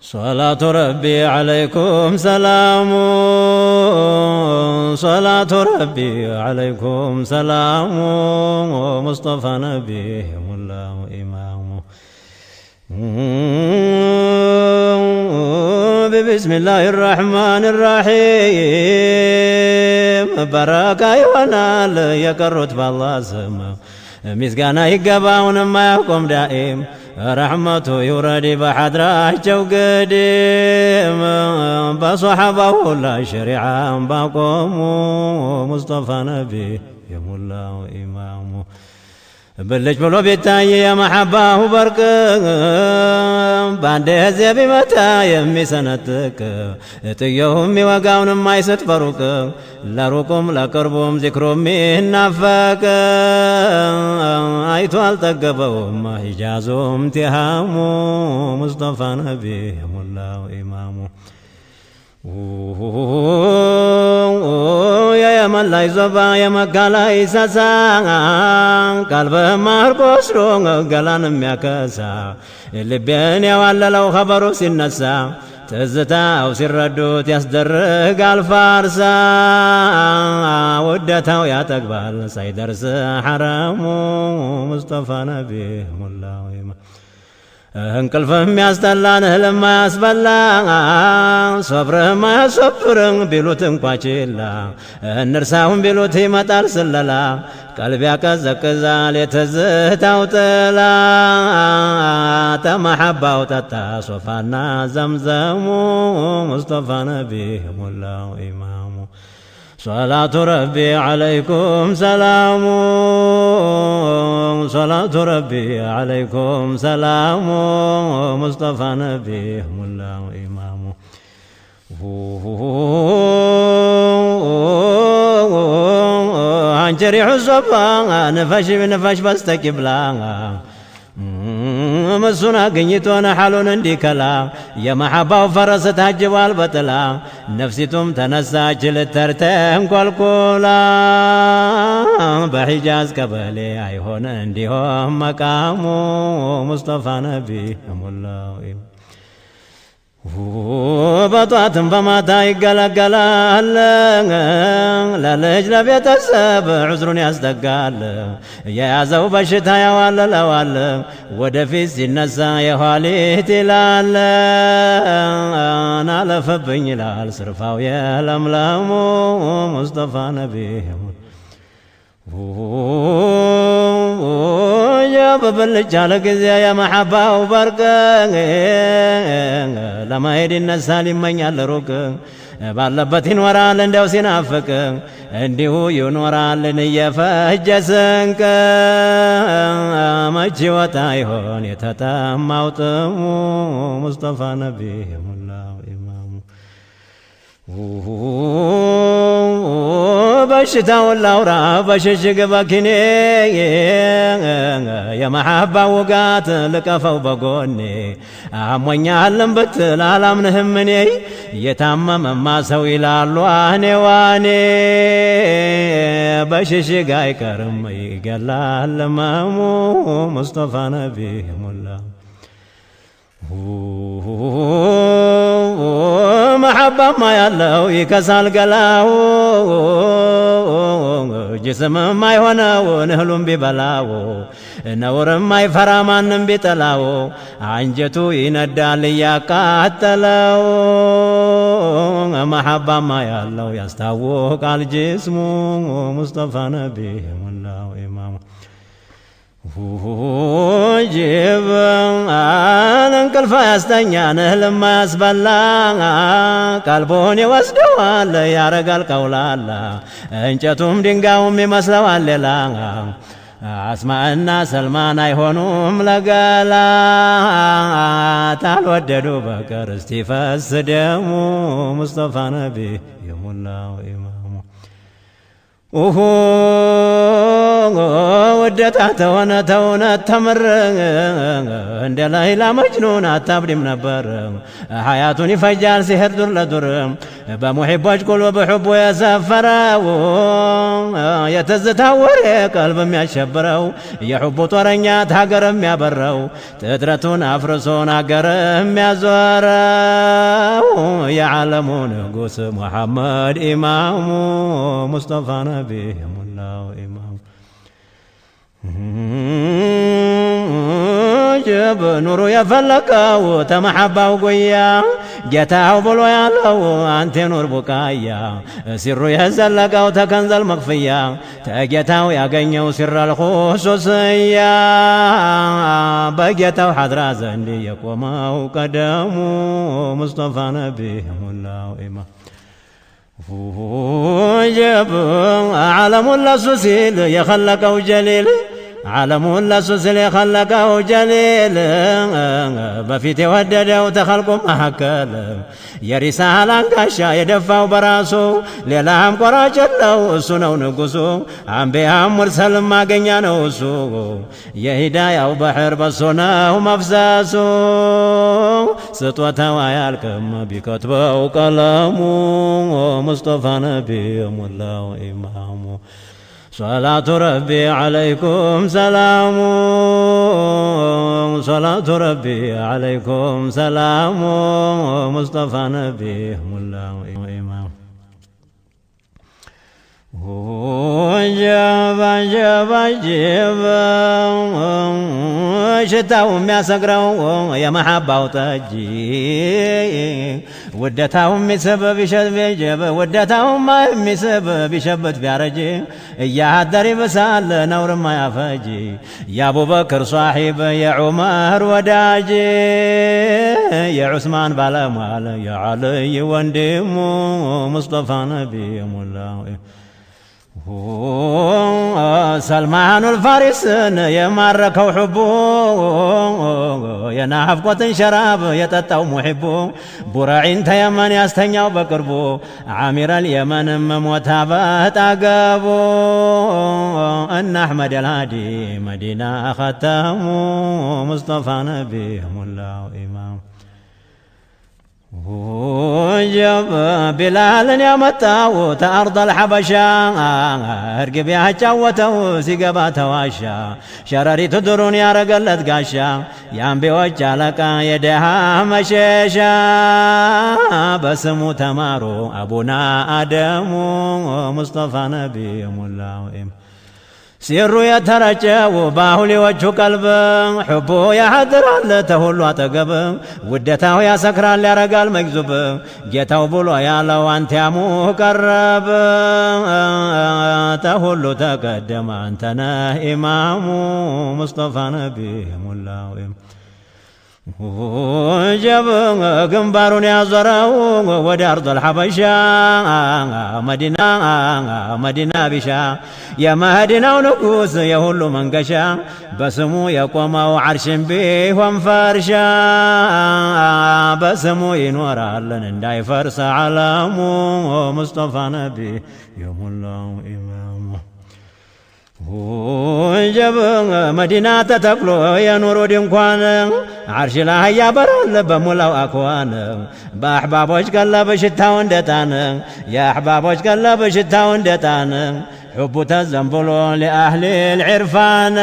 صلاة ربي عليكم سلام صلاة ربي عليكم سلام مصطفى نبيهم الله إمام بسم الله الرحمن الرحيم بركة يونال يكرت بالله سما مسكانا يقبعون ما يقوم دائم رحمته يردي بحضراቸው قديم بصحبه لا شريعة باقوم مصطفى نبي يمولاه إمامه بلج بلو بيتاي يا محباه برك باندي هزي بمتا يمي سنتك تيوهم يوقعون ما يستفروك لروكم لقربهم ذكرهم نافك ايتو التقبهم حجازهم تهامو مصطفى نبي الله إمامه يا من لا يزبا يا مكالا يساسا قلب ماركوس رونغ قلان ميكاسا اللي بين يوالا لو خبرو سنسا تزتا او سردوت يصدرق الفارسا ودتاو يا تقبال سيدرس حرامو مصطفى نبي الله እንቅልፍም ያስጠላን ህልም ያስበላ ሶብርህም አያሶብርም ቢሉት እንኳ ችላ እንርሳውን ቢሉት ይመጣል ስለላ ቀልብ ያቀዘቅዛል የትዝታው ጥላ ተመሐባው ጠጣ ሶፋና ዘምዘሙ ሙስጠፋ ነቢ ሙላው ኢማሙ صلاة ربي عليكم سلام صلاة ربي عليكم سلام مصطفى نبي الله إمام عنجري حزبا نفش بستكبلا مسونا قنيتونا حالون انديكلا يا محباو فرس تهجوال بطلا نفسيتم تنساج للترتهم كالكولا بحجاز كبالي ايهون انديهم مقامو مصطفى نبي الله በጧትም በማታ ይገለገላል ለልጅ ለቤተሰብ ዑዝሩን ያስጠጋል የያዘው በሽታ ያዋለለዋል ወደፊት ሲነሳ የኋሊት ይላል ናለፈብኝ ይላል ስርፋው የለምለሙ ሙስጠፋ ነቢ በብልጭ ያለ ጊዜ የመሐባው በርቅ ለማሄድ ይነሳል ይመኛል ሩቅ ባለበት ይኖራል እንደው ሲናፍቅ እንዲሁ ይኖራልን እየፈጀ ስንቅ መች ይወጣ ይሆን የተጠማው ጥሙ ሙስጠፋ ነቢ ሙላው ኢማሙ በሽታውን ላውራ በሽሽግ በኪኔ የመሐባ ውጋት ልቀፈው በጎኔ አሞኛልን ብትል አላምንህም እኔ የታመመማ ሰው ይላሉ አኔ ዋኔ በሽሽግ አይቀርም ይገላል መሙ ሙስጠፋ ነቢ ሙላው መሐባማ ያለው ይከሳል ገላው ጅስምም አይሆነውን እህሉም ቢበላው ነውርም አይፈራ ማንም ቢጠላው አንጀቱ ይነዳል እያቃጠለው መሐባማ ያለው ያስታውቃል ጅስሙ ሙስጠፋ ነቢ ሙላው ኢማሙ ጅብ እንቅልፍ ያስተኛን ህልም ያስበላ ቀልቦን ይወስደዋል ያረጋል ቀውላላ እንጨቱም ድንጋዩም ይመስለዋል ሌላ አስማእና ሰልማን አይሆኑም ለገላ ታልወደዱ በቀር እስቲፈስ ደሙ ሙስጠፋ ነቢ የሙላው ኢማሙ ودتا تونا تمر عند ليلى مجنون أتبرم نبر حياتني فجار سهر در لدر بمحبوش كل وبحب يسفروا يتزتور قلب يشبروا يحب طرنيات هاجرم يبروا تدرتون أفرسون هاجرم يزوروا يعلمون قوس محمد إمام مصطفى نبيهم الله إمام جب نور يفلقوا تمحبوا قيا جتاو بلو يالو أنت نور بكايا سر يزلقوا تكنز المخفيا تجتاو يغنيو سر الخصوصيا بجتاو حضرا زندي يقوموا قدموا مصطفى نبيهم الله إمام جب عالم اللسوسيل يخلقه جليل عالم اللسوسيل يخلقه جليل بفيت ودده وتخلقه محكال يرسال انقاشا يدفعه براسو ليلهم قراج الله سنو نقصو انبياء مرسل ما قنيانو سو يهدايا وبحر بسنو مفزاسو سطوة ويالكم بكتبه وقلمو مصطفى نبيهم الله إمامه صلاة ربي عليكم سلام صلاة ربي عليكم سلام مصطفى نبيهم الله إمامه جب شتاهم يسقروا يا محبة تجي ودتهم سبب شذب جب ودتهم ما سبب شبت بيرجي يا دري بسال نور ما يفجي يا أبو بكر صاحب يا عمر وداجي يا عثمان بالمال يا علي وندمو مصطفى نبيهم الله سلمان الفارس يماركو حبو ينافقوت شراب يتطاو محبو براعين تيمن يستنياو بقربو عامر اليمن مموتا بتاقبو ان احمد الهادي مدينة ختمو مصطفى نبيهم الله إمام جب بلال يا متاو تأرض الحبشة ارقب يا هجاوتو سيقبا تواشا شرري تدرون يا رقلت قاشا يام بوجالك يدها مشيشا بسمو تمارو أبونا آدمو مصطفى نبيهم الله إمام سيرو يترجو باهولي وجه قلب حبو يا حضر تهولو أتقب ودتاو يا سكران لرقال مكذوب جيتاو بلو يا لو أنت يا مقرب تهولو تقدم أنتنا إمام مصطفى نبيهم الله جب قنبارون يا زراو ودي أرض الحبشة مدينة بشا يا مهدنا ونقوس يا هلو منقشا بسمو يقوموا عرش بيه وانفرشا بسمو ينور لن انداي فرس علامو مصطفى نبي يوم الله إمامه جب مدينة تتقلو يا نور دنقوان عرش الله يا برال بمولاو أكوان بأحبابوش قلب شتاون دتان يا أحبابوش قلب شتاون دتان حب تزنبلو لأهل العرفان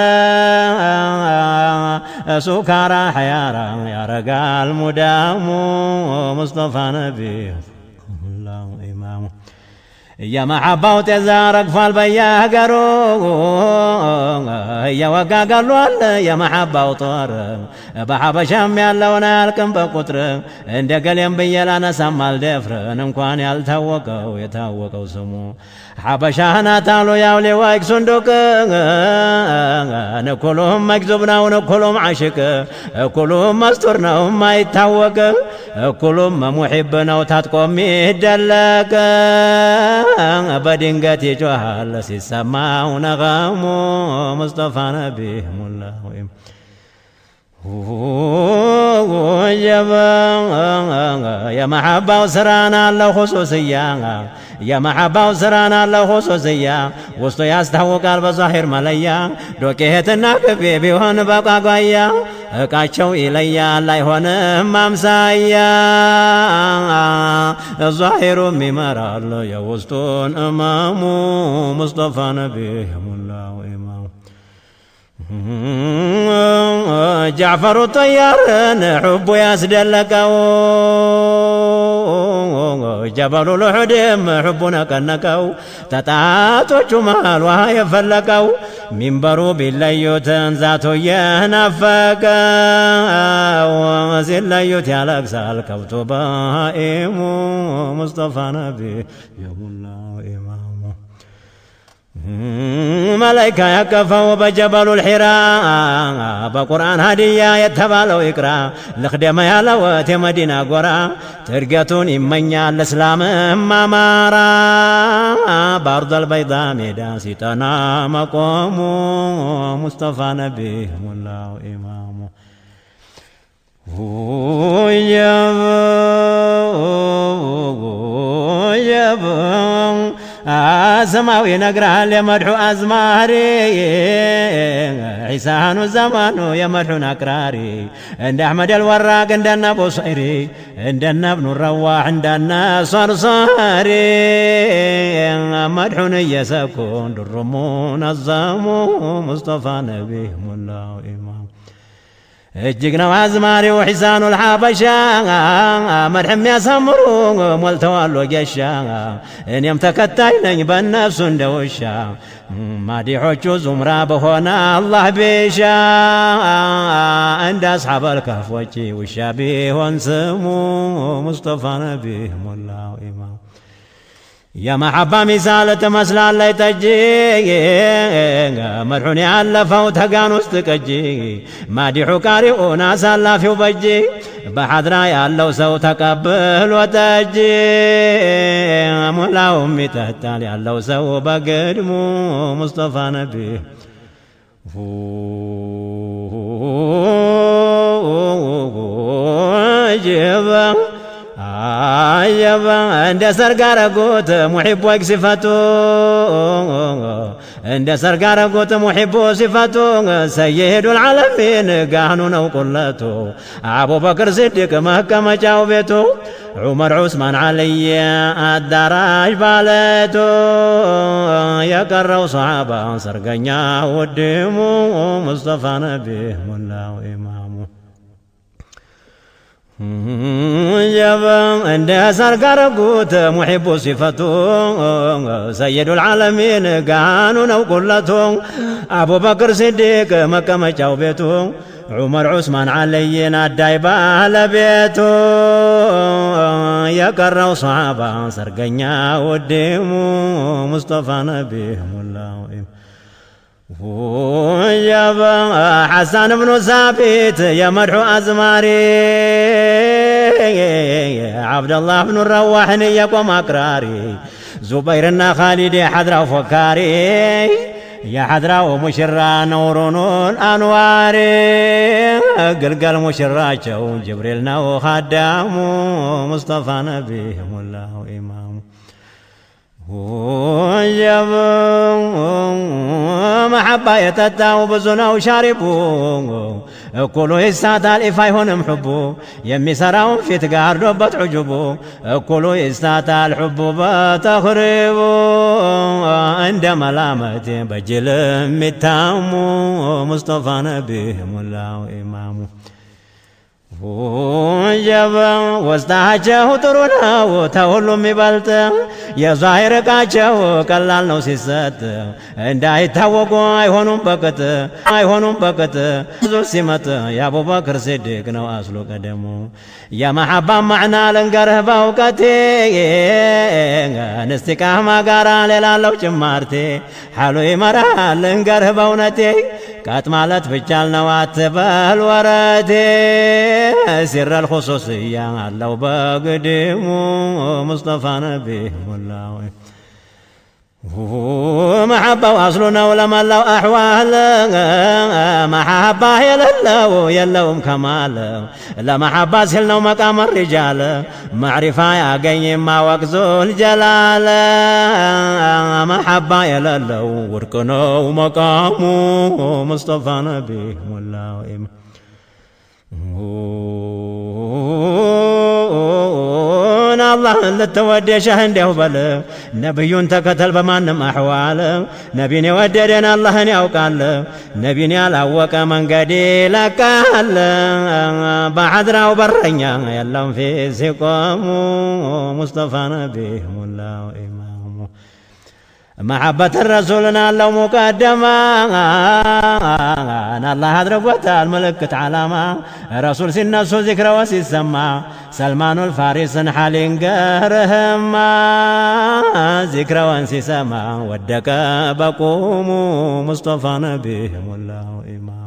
سكارى حيارى يا رجال مدامو مصطفى نبي الله إمامه يا محبة تزارك فالبيا قرو يا وقا قالوا يا محبة وطار بحبشام يالونا الكم بقطر عند قليم بيالانا سمال دفر نمكوان يالتوقوا يتوقوا سمو حبشانا تالو ياولي وايك صندوق نكلهم مكذوبنا ونكلهم عاشق كلهم مستورنا وما يتوق كلهم محبنا وتاتقوم يدلق بدنقت يجوهال سيسماو نغامو مصطفى نبيهم الله يا محبة وسرانا الله خصوصيا يا محبة وسرانا الله خصوصيا وسط يستحوق قلب ظاهر مليا دوكيتنا كبيبي هون بقى قويا እቃቸው ይለያል አይሆንም አምሳያ ዛሂሩም ይመራል የውስጡን እማሙ ሙስጠፋ ነቢይ ሙላው ኢማሙ ጃዕፈሩ ጠያርን ሑቡ ያስደለቀው ጀበሉ ልሑድም ሑቡ ነቀነቀው ተጣቶቹ መሃል ውሃ የፈለቀው ሚንበሩ ቢለዩትን ዛቱ የናፈቀው ሲለዩት ያለቅሳል ከብቱ በኢሙ ሙስጠፋ ነቢይ የሙላው ኢማሙ መላይካ ያቀፈው በጀበሉ ልሒራ በቁርአን ሀዲያ የተባለው ይቅራ ልኽደመ ያለወት የመዲና ጎራ ትርገቱን ይመኛል እስላምም አማራ በአርض አልበይዳ ሜዳ ሲጠና መቆሙ ሙስጠፋ ነቢይ ሙላው ኢማሙ سماو ينقرال يمدحو أزماري عيسان الزمان يمدحو نكراري عند أحمد الوراق عندنا أبو صيري عندنا ابن الرواح عندنا صرصاري مدحو يسكون الرمون الزامو مصطفى نبيه ملاو إمام እጅግና አዝማሪው ሒሳኑ ልሓበሻ መድሕም ያሳምሩ ሞልተዋል ወጌሻ እኔም ተከታይ ነኝ በነፍሱ እንደ ውሻ ማዲሖቹ ዙምራ በሆነ አላህ ቤሻ እንደ አስሓበል ከህፎች ውሻ ቢሆን ስሙ ሙስጠፋ ነቢይ ሙላው ኢማም የመሐባ ሚሳል ትመስላለች ጠጅ መድሑን ያለፈው ተጋን ውስጥ ቀጅ ማዲሑ ቃሪኡን አሳላፊው በጅ በሐድራ ያለው ሰው ተቀብሎ ጠጅ ሙላውም ይጠጣል ያለው ሰው በግድሙ ሙስጠፋ ነቢይ عجبا عند سرقار قوت محب صفته عند سرقار قوت محب صفته سيد العالمين قانون وقلته أبو بكر صديق مكة مجاوبته عمر عثمان علي الدراج بالته يقروا صحابة سرقنيا ودمو مصطفى نبيه ملاو إمامه جبا عند سرقار قوت محب صفته سيد العالمين قانون وقلته أبو بكر صديق مكة مجاوبته عمر عثمان علي الدايبة لبيته يقروا صحابة سرقنيا ودمو مصطفى نبيه ملاو وجبا حسن بن ثابت يا مدحو أزماري عبد الله بن الرواح يقوم أقراري زبيرنا خالد حضرة وفكاري يا حضرة ومشرى نورون الأنواري قلقل مشرى جبريلنا وخدامو مصطفى نبيه الله إمام وجبا محبة يتتاو بزنا وشاربو كلو يستاتال إفايهن محبو يمي سراهم في تقاردو بتعجبو كلو يستاتال حبو بتخربو عند ملامتي بجل متامو مصطفى نبيه ملاو إمامو وجبا وستاچو ترونا وتولم يبلت يا ظاهر قاچو قلال نو سيست እንዳይ ታወቁ አይሆኑም በቀት ብዙ ሲመት ያ አቡበክር ሲዲቅ ነው አስሉ ቀደሙ ያ መሐባ ማዕና ለንገርህ ባውቀቴ ንስቲቃማ ጋራ ሌላለው ጭማርቴ ሓሉ ይመራል ለንገርህ በእውነቴ ቃት ማለት ብቻል ነው አትበል ወረቴ سر الخصوصية علو بقدمو مصطفى نبيه ملاوي محبة وأصلنا ولما لو أحوال محبة يلوم كمال لمحبة سلنا ومقام الرجال معرفة يا قيم ما وقزو الجلال محبة يلو وركنا ومقام مصطفى نبي والله الله للتودي شهنده بل نبي تكتل بمانم أحوال نبيني وددنا الله يوقال نبيني علوك من قدي لكال بعدنا وبرنيا يلهم في سقام مصطفى نبي الله إمام محبة رسولنا الله مقدمة أنا الله أدربت الملكة علامة رسول سنسو ذكر وسيسمع سلمان الفارس حالين قرهم ذكر وانسيسمع ودك بقوم مصطفى نبيهم الله إمام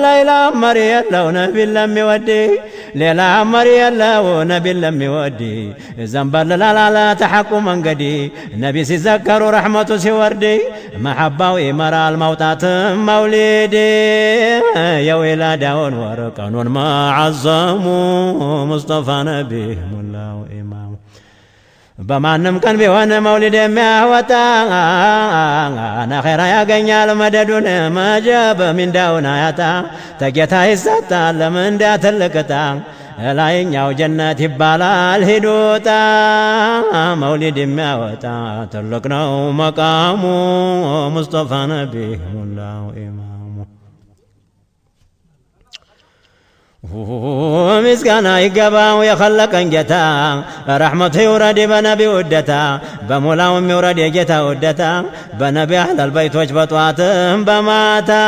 ليلى مريم لو نبي لم يودي ليلى مريم لو نبي لم يودي زنبل لا تحكم من قدي نبي سيذكر رحمة سوردي محبة وإمر الموتات مولدي يا ولادون ورقانون ما عظموا مصطفى نبيهم الله إمام بمانم كان بيوانا مولد ميهوتا أنا خيرا يا غنيال مددون ما جاب من داونا ياتا تجيتا يساتا لمن دا تلكتا لاينياو جنات يبالال هدوتا مولد ميهوتا تلقناو مقامو مصطفى نبيهم الله إمام مسكانا يقباو يخلق انجتا رحمته يورد بنبي ودتا بمولاهم يورد يجتا ودتا بنبي أهل البيت وجبطوات بماتا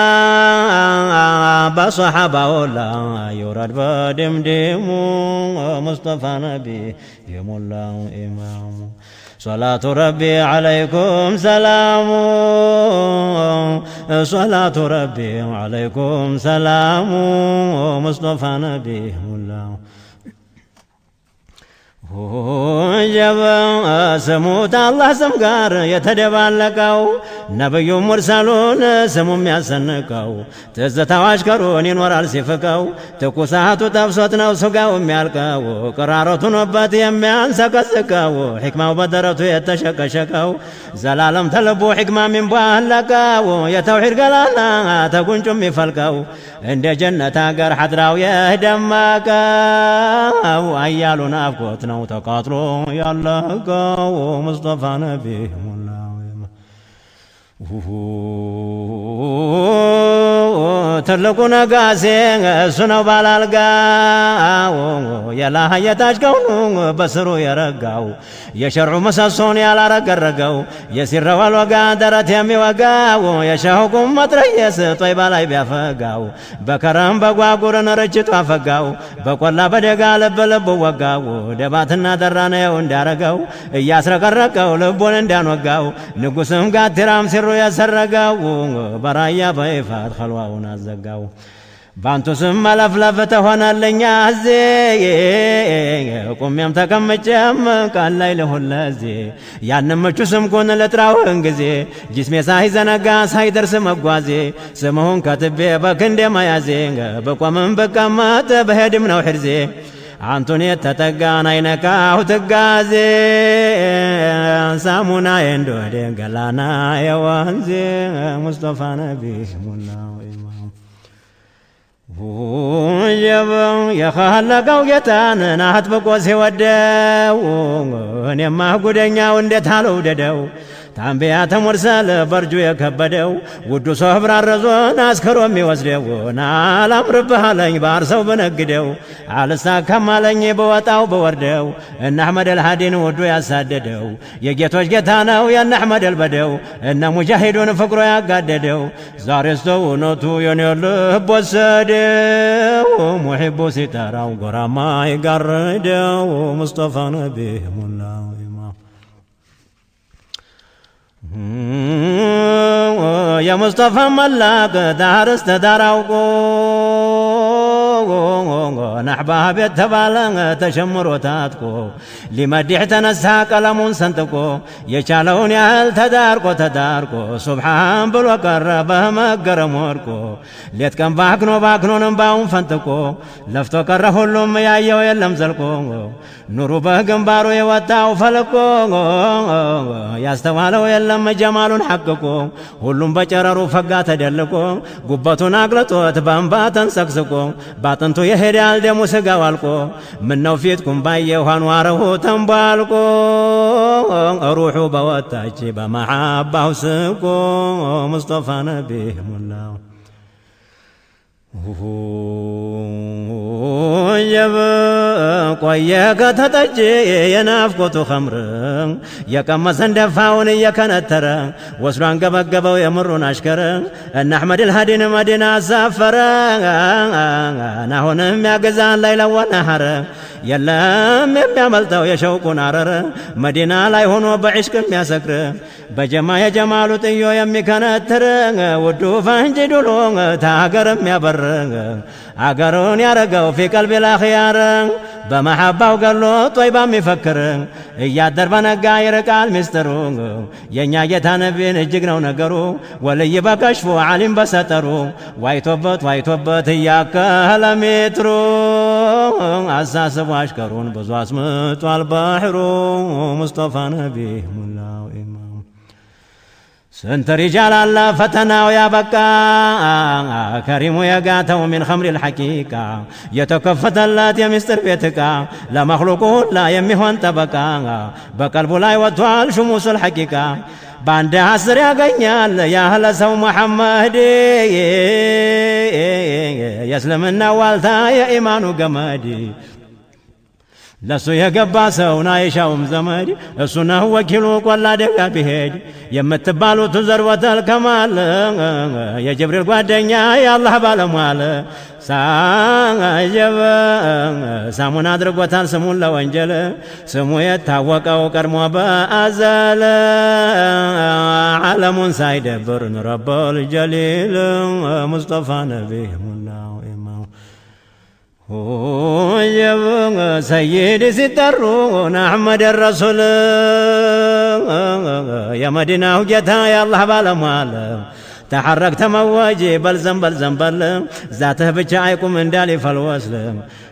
بصحابة ولا يورد بدمدمو مصطفى نبي يمولا إمام صلاة ربي عليكم سلام صلاة ربي عليكم سلام مصطفى نبي الله جب سموت الله سمقار يتدبالكو نبي مرسلون سمم يسنكو تزتا واشكرون ينور السفكو تكوسات تفسوتنا وسقاو ميالكو قرارة نبات يميان سكسكو حكمة وبدرة يتشكشكو زلالم تلبو حكمة من بالكو يتوحير قلالا تكون جمي فالكو عند جنة قر حدراو يهدمكو أيالنا أفكوتنا تقاطروا يالله مصطفى نبيهم الله تلقوا نقاسين سنو بالالقاو يلا هيتاج كونو بسرو يرقاو يشرع مساسون يالا رقرقاو يسر والوقا درت يمي وقاو يشاهكم متريس طيبا لاي بيافقاو بكرم بقواقور نرجت وافقاو بقولا بدقا لب لب وقاو دباتنا درانا يون دارقاو ياسرقرقاو لبون اندان وقاو نقسم قاترام سر يسرقاو برايا بيفات خلواونا زقاو بانتو سم لفلفت هنا اللي قم يم تكمجم قال ليله اللذي ያንምቹ ስም ኮን ለጥራው እንግዜ ጅስሜ ሳይዘነጋ ሳይደርስ መጓዜ ስምሁን ከትቤ በክንዴ መያዜ በቆምም በቀመጥ በሄድም ነው ሕርዜ አንቱን የተጠጋን አይነካሁ ትጋዜ ሳሙና የንዶዴ ገላና የወንዜ ሙስጠፋ ነቢ ሙላው جبوا يخلقوا جتان نهت بقوس ودوا نما قدنيا وندت هالو ددو تنبيات مرسل برجو يكبدو ودو صبر الرزون أسكروا ميوزدو نال أمر بحالين بارسو بنقدو عالسا كمالين بواتاو بوردو إن أحمد الهادين ودو يساددو يجيتوش جتانو ين أحمد البدو إن مجاهدون فقروا يقددو زارستو نوتو ينير بوسدو محبو ستاراو قراما يقردو مصطفى نبيهم الله يا مصطفى ملاك دارست داراوكو نحباب يتبالن تشمر وتاتكو لمدح تنسى قلمون سنتكو يشالون يهل تداركو سبحان بالوكر بهمقر موركو ليت كان باكنو نمباون فنتكو لفتو كره اللهم يايو يلم زلكو نورو بهقنبارو يوتاو فلكو يستوالو يلم جمال حقكو ሁሉም በጨረሩ ፈጋ ተደልቆ ጉበቱን አግለጦት በእንባ ተንሰቅስቆ ባጥንቱ የሄዳል ደሙ ስጋው አልቆ ምነው ፊትኩም ባየሁ አንዋረሁ ተንባልቆ ሩሑ በወጣች በመሐባው ስቆ ሙስጠፋ ነቢህ ሙላው ቆየ ከተጠጅ የናፍቆቱ ኸምር የቀመሰን ደፋውን እየከነተረ ወስዶ አንገበገበው የምሩን አሽከረ እነ አሕመድ አልሃዲን መዲና አሳፈረ አሁንም ያገዛን ላይ ለወነሐረ የለም የሚያመልጠው የሸውቁን አረረ መዲና ላይ ሆኖ በዕሽቅ የሚያሰክር በጀማ የጀማሉ ጥዮ የሚከነትር ውዱ ፈንጅ ዱሎ ታገር የሚያበር አገሩን ያረገው ፊ ቀልቢ ላኺያር በመሐባው ገሎ ጦይባ የሚፈክር እያደር በነጋ ይርቃል ሚስጥሩ የእኛ ጌታ ነቢን እጅግ ነው ነገሩ ወልይ በከሽፉ ዓሊም በሰጠሩ ዋይቶበት እያከለ ሜትሩ አሳስቡ አሽከሩን ብዙ አስምጧል ባህሩ ሙስጠፋ ነቢህ ሙላው ኢማም ስንት ሪጃል አለ ፈተናው ያበቃ ከሪሙ የጋተው ሚን ኸምሪ ልሐቂቃ የተከፈተላት የሚስጥር ቤት ዕቃ ለመኽሉቁ ሁላ የሚሆን ጠበቃ በቀልቡ ላይ ወጥቷል ሹሙሱ ልሐቂቃ በአንድ አስር ያገኛል ያህለ ሰው መሐመድ የእስልምና ዋልታ የኢማኑ ገመድ ለሱ የገባ ሰውን አይሻውም ዘመድ እሱ ነው ወኪሉ ቆላ ደጋ ቢሄድ የምትባሉት ዘርወተል ከማል የጅብሪል ጓደኛ የአላህ ባለሟል ሳጀበ ሳሙን አድርጎታል ስሙን ለወንጀል ስሙ የታወቀው ቀድሞ በአዘል ዓለሙን ሳይደብር ረበል ጀሊል ሙስጠፋ ነቢህ ሙላው ሰይድ ሲጠሩ አሕመድ ረሱል የመዲናው ጌታ የአላህ ባለሟል ተሐረክ ተመወጅ በልዘንበል ዛትህ ብቻ አይቁም እንዳሊፈል ወስል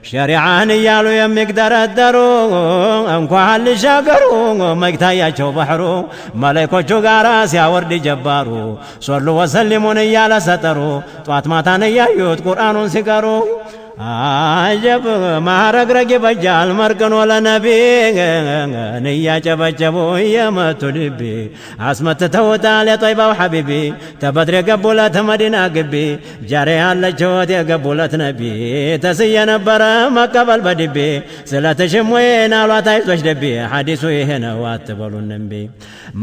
ሸሪዓን እያሉ የሚግደረደሩ እንኳን ሊሻገሩ መግታያቸው ባህሩ መላይኮቹ ጋራ ሲያወርድ ጀባሩ ሶሉ ወሰሊሙን እያለ ሰጠሩ ጧት ማታን እያዩት ቁርአኑን ሲቀሩ አጀብ ማረግረግ ይበጃል መርቅኖ ለነቢ እያጨበጨቡ እየመቱ ልቢ አስመትተውታል የጦይባው ሐቢቢ ተበድር የገቡለት መዲና ግቢ ጃሬ ያለችወት የገቡለት ነቢ ተስየ ነበረ መቀበል በድቤ ስለትሽም ወይን አሏት አይዞች ደቤ ሐዲሱ ይሄ ነው አትበሉን እምቢ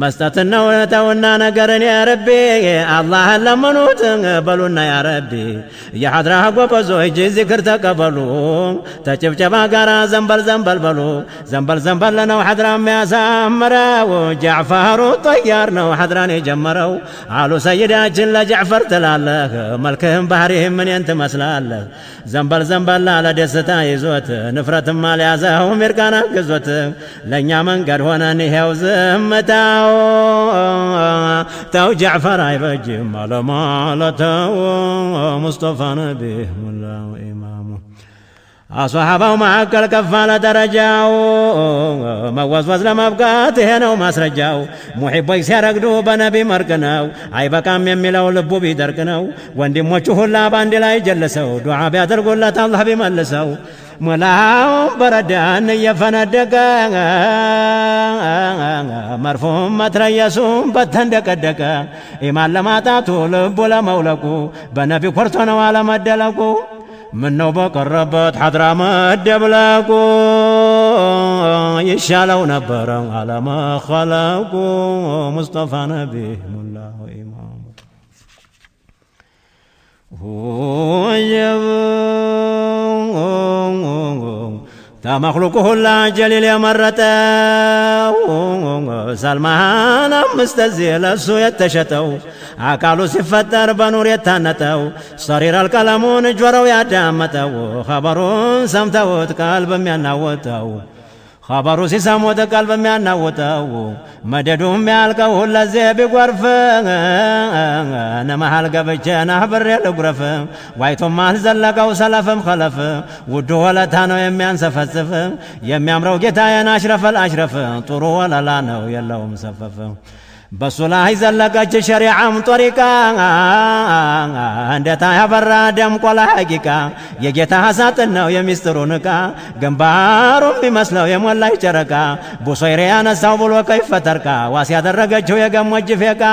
መስጠትን ነው ተውና ነገርን ያረቢ አላህን ለመኑት በሉና ያረቢ የሐድራህ ጎበዞች ዚክር ተቀበሉ ተጭብጨባ ጋራ ዘንበል በሉ ዘንበል ነው ሐድራ የሚያሳምረው ጃዕፈሩ ጠያር ነው ሐድራን የጀመረው አሉ ሰይዳችን ለጃዕፈር ትላለህ መልክህም ባህሪህም ምንን ትመስላለህ ዘንበል ለደስታ ይዞት ንፍረትም አልያዘው ሚርቃና ግዞት ለእኛ መንገድ ሆነን ይሄው ዝምታው ተው ጃዕፈር አይበጅም አለማለተው ሙስጠፋ ነቢህ ሙላው ኢማሙ አሷሃባው ማዕከል ከፋለ ደረጃው መወዝወዝ ለመብቃት ይሄ ነው ማስረጃው ሙሒቦች ሲያረግዱ በነቢ መርቅ ነው አይበቃም የሚለው ልቡ ቢደርቅ ነው ወንድሞቹ ሁላ በአንድ ላይ ጀልሰው ዱዓ ቢያደርጉለት አላህ ቢመልሰው ሙላው በረዳን እየፈነደቀ መርፎም መትረየሱም በተንደቀደቀ ኢማን ለማጣቱ ልቡ ለመውለቁ በነቢ ኮርቶ ነው አለመደለቁ ምነው በቀረበት ሐድራ መደብለቁ ይሻለው ነበረ አለመኸለቁ ሙስጠፋ ነቢህ ሙላው ኢማሙ تمخلوقه لا جليل يمرته سلمان مستزيل السو يتشتو عقالو سفتر بنور يتانتو صرير الكلمون جورو يدامتو خبرون سمتوت قلب يناوتو خبرو سيسموت قلب يناوتو مددهم يالكو لزي بغرف نمحل قبجنا حبر يلغرف وايتو مال زلقو سلفم خلف ودو ولتانو يميان سفسف يميامرو جتاين أشرف الأشرف طرو ولا لانو يلو مسفف بسولا يزلقج شريعة طريقا عندتا يبرا دم قولا حقيقا يجيتا حساتنو يمسترونكا جنبارو بمسلو يمولا يشركا بوصيريانا ساوبلو كيف تركا واسيا درقجو يقام وجفيكا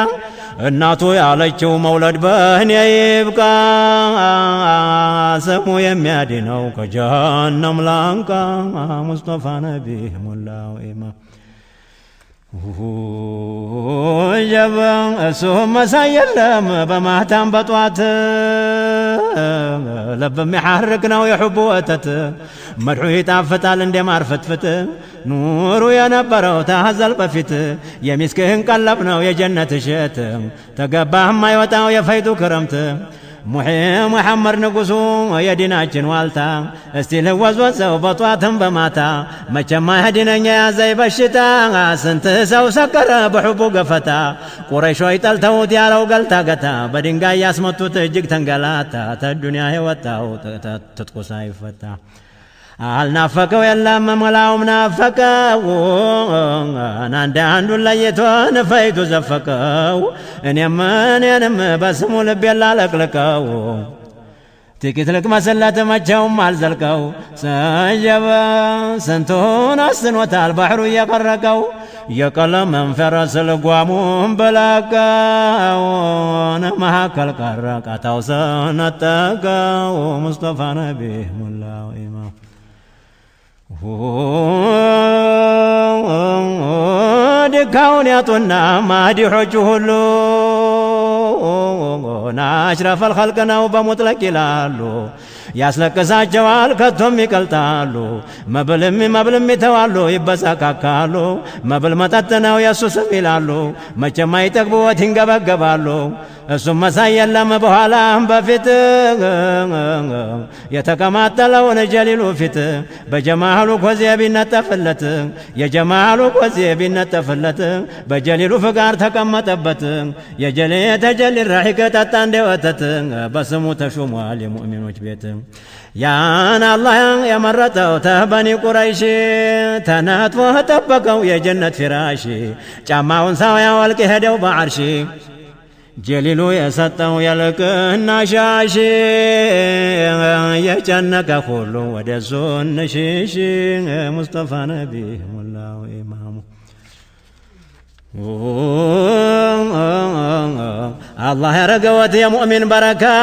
እናቱ ያለችው መውለድ በእኔ ይብቃ ስሙ የሚያድነው ከጀሃነም ላንቃ ሙስጠፋ ነቢ ሙላው ኢማ ጀበን እሱ መሳይ የለም በማታም በጧት ልብ የሚሐርክ ነው የሑቡ ወተት መድሑ ይጣፍጣል እንደ ማር ፍትፍት ኑሩ የነበረው ተሐዘል በፊት የሚስክህን ቀለብ ነው የጀነት እሸት ተገባህም አይወጣው የፈይዱ ክረምት محمد نقصو يديناችን ዋልታ እስቲ ልወዝወዘው በጧትም በማታ መቼም አይድነኝ ያዘይ በሽታ ስንት ሰው ሰከረ በሑቡ ገፈታ ቁረይሾች ጠልተውት ያለው ገልታ ገታ በድንጋይ ያስመቱት እጅግ ተንገላታ ተዱንያ የወጣው ትጥቁ ሳይፈታ አልናፈቀው የለም መላውም ናፈቀው አንዱን ለይቶ ነፈይቱ ዘፈቀው እኔንም በስሙ ልብ ያላለቅልቀው ጥቂት ልቅመስለት መቼውም አልዘልቀው ሰጀበ ስንቱን አስኖታል ባህሩ እየቀረቀው የቀለም መንፈረስ ልጓሙን በላቀው መካከል ቀረ ቃታው ሰነጠቀው ሙስጠፋ ነቢ ሙላው ኢማም ድካውን ያጡና ማዲሖቹ ሁሉ ናሽረፈ الخلق ነው በሙጥለቅ ይላሉ ያስለቅሳቸዋል ከቶም ይቀልጣሉ መብልም ይተዋሉ ይበሳካካሉ መብል መጠጥ ነው የሱ ስም ይላሉ መቼም አይጠግቡት ይንገበገባሉ እሱም መሳይ የለም በኋላም በፊት የተቀማጠለውን ጀሊሉ ፊት በጀማሉ ኮዜ ቢነጠፍለት የጀማሉ ኮዜ ቢነጠፍለት በጀሊሉ ፍቃር ተቀመጠበት የጀሊ ተጀሊ ረሒቅ ጠጣ እንደወተት በስሙ ተሾሟል የሙእሚኖች ቤት ያን አላህ የመረጠው ተበኒ ቁረይሽ ተነጥፎ ጠበቀው የጀነት ፊራሽ ጫማውን ሳው ያወልቅ ሄደው በዓርሽ ጀሊሉ የሰጠው የልቅና ሻሽ የጨነቀ ሁሉ ወደሱ እንሽሽ ሙስጠፋ ነቢ ሙላው ኢማሙ الله يرقوت يا مؤمن بركة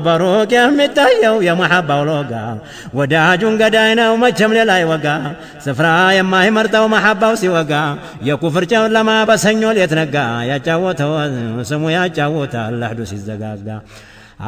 بروك يا متايو يا محبة ولوقا وداجون قداينا وما تشمل لا يوقا سفرا يا ما هي مرتا ومحبة وسيوقا يا كفر جاو لما بسنيول يتنقا يا جاوتا سمو يا جاوتا اللحدوس الزقاقا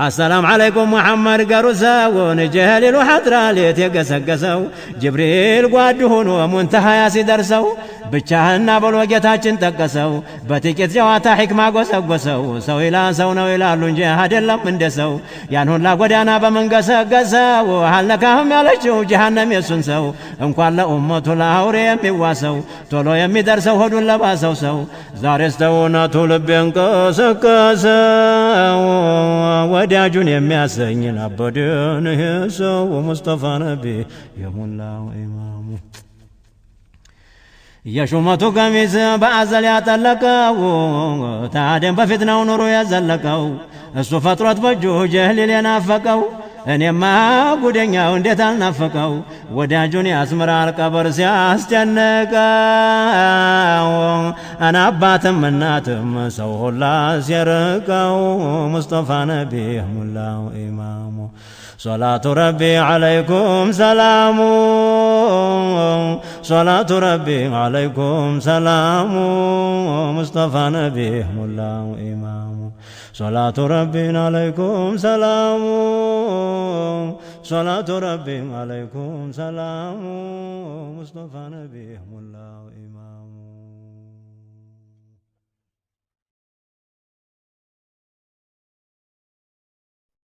السلام عليكم محمد قرسا ونجهل الحضرة ليت يقسقسو جبريل قادهون ومنتهى ياسي درسو بچاهنا بالوقتاችን ጠቀሰው በጥቂት ጀዋታ ሕክማ ጎሰጎሰው ሰው ኢላ ሰው ነው ይላሉ እንጂ አይደለም እንደሰው ያን ሁላ ጎዳና በመንገሰገሰው አልነካህም ያለችው ጀሃነም የሱን ሰው እንኳን ለኡመቱ ለአውሬ የሚዋሰው ቶሎ የሚደርሰው ሆዱን ለባሰው ሰው ዛሬስ ተውነቱ ልቤን ቀሰቀሰው ወዳጁን የሚያሰኝ አበደን ይሄ ሰው ሙስጠፋ ነቢ የሙላው ኢማሙ የሹመቱ ቀሚስ በአዘል ያጠለቀው ታደም በፊት ነው ኑሮ ያዘለቀው እሱ ፈጥሮት በእጁ ጀህሊል የናፈቀው እኔማ ጉደኛው እንዴት አልናፈቀው ወዳጁን ያስምራል ቀብር ሲያስጨንቀው አናባትም እናትም ሰው ሁላ ሲርቀው ሙስጠፋ ነቢ ሙላው ኢማሙ صلاة ربي عليكم سلام صلاة ربي عليكم سلام مصطفى نبي ملا إمام صلاة ربي عليكم سلام صلاة ربي عليكم سلام مصطفى نبي ملا إمام